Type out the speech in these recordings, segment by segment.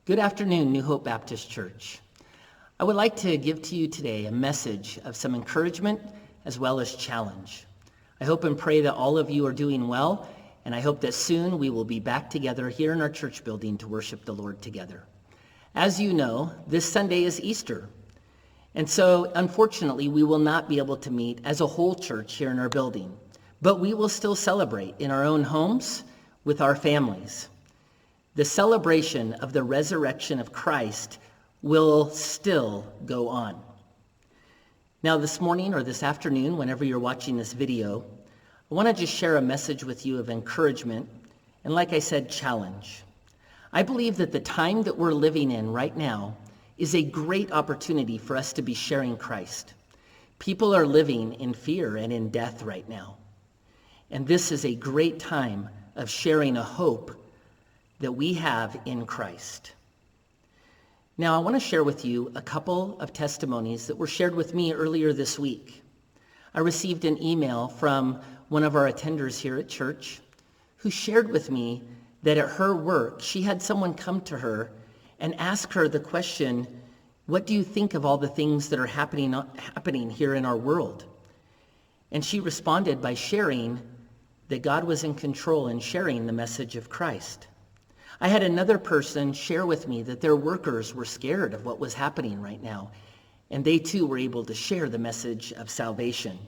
Good afternoon, New Hope Baptist Church. I would like to give to you today a message of some encouragement as well as challenge. I hope and pray that all of you are doing well, and I hope that soon we will be back together here in our church building to worship the Lord together. As you know, this Sunday is Easter, and so unfortunately we will not be able to meet as a whole church here in our building, but we will still celebrate in our own homes with our families. The celebration of the resurrection of Christ will still go on. Now this morning or this afternoon, whenever you're watching this video, I want to just share a message with you of encouragement and, like I said, challenge. I believe that the time that we're living in right now is a great opportunity for us to be sharing Christ. People are living in fear and in death right now. And this is a great time of sharing a hope that we have in Christ. Now, I want to share with you a couple of testimonies that were shared with me earlier this week. I received an email from one of our attenders here at church who shared with me that at her work, she had someone come to her and ask her the question, what do you think of all the things that are happening here in our world? And she responded by sharing that God was in control and sharing the message of Christ. I had another person share with me that their workers were scared of what was happening right now, and they too were able to share the message of salvation.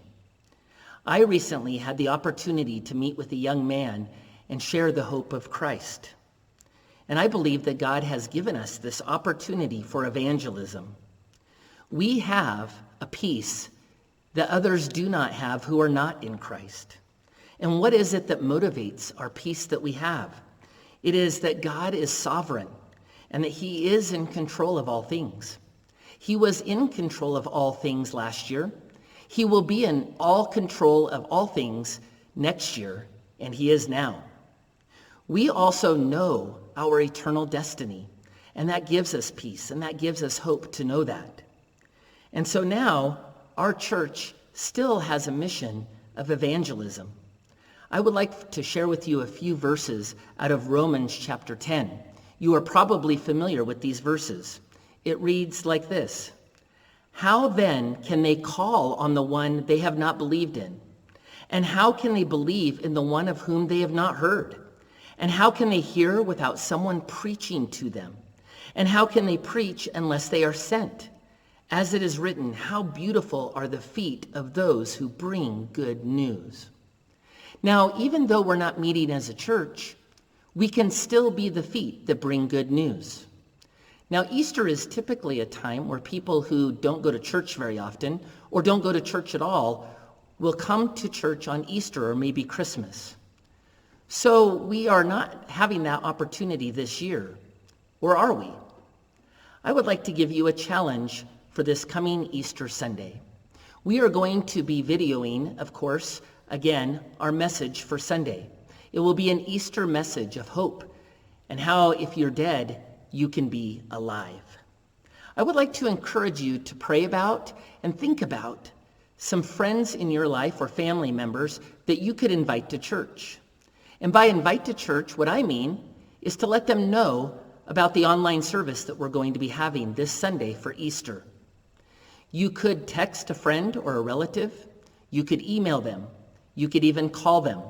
I recently had the opportunity to meet with a young man and share the hope of Christ. And I believe that God has given us this opportunity for evangelism. We have a peace that others do not have who are not in Christ. And what is it that motivates our peace that we have? It is that God is sovereign and that he is in control of all things. He was in control of all things last year. He will be in all control of all things next year, and he is now. We also know our eternal destiny, and that gives us peace, and that gives us hope to know that. And so now our church still has a mission of evangelism. I would like to share with you a few verses out of Romans chapter 10. You are probably familiar with these verses. It reads like this: How then can they call on the one they have not believed in? And how can they believe in the one of whom they have not heard? And how can they hear without someone preaching to them? And how can they preach unless they are sent? As it is written, how beautiful are the feet of those who bring good news. Now, even though we're not meeting as a church, we can still be the feet that bring good news. Now, Easter is typically a time where people who don't go to church very often or don't go to church at all will come to church on Easter or maybe Christmas. So we are not having that opportunity this year, or are we? I would like to give you a challenge for this coming Easter Sunday. We are going to be videoing, of course, again, our message for Sunday. It will be an Easter message of hope and how if you're dead, you can be alive. I would like to encourage you to pray about and think about some friends in your life or family members that you could invite to church. And by invite to church, what I mean is to let them know about the online service that we're going to be having this Sunday for Easter. You could text a friend or a relative. You could email them. You could even call them.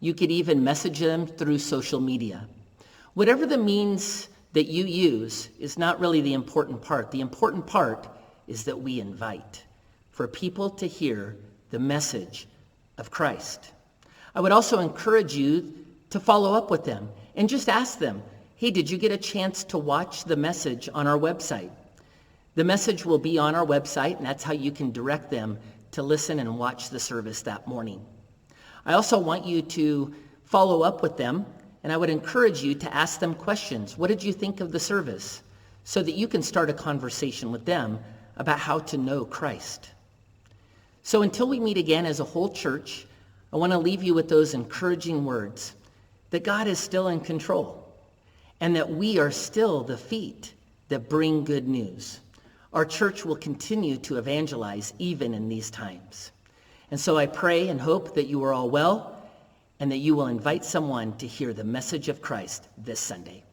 You could even message them through social media. Whatever the means that you use is not really the important part. The important part is that we invite for people to hear the message of Christ. I would also encourage you to follow up with them and just ask them, hey, did you get a chance to watch the message on our website? The message will be on our website, and that's how you can direct them to listen and watch the service that morning. I also want you to follow up with them, and I would encourage you to ask them questions. What did you think of the service? So that you can start a conversation with them about how to know Christ. So until we meet again as a whole church, I want to leave you with those encouraging words that God is still in control and that we are still the feet that bring good news. Our church will continue to evangelize even in these times. And so I pray and hope that you are all well and that you will invite someone to hear the message of Christ this Sunday.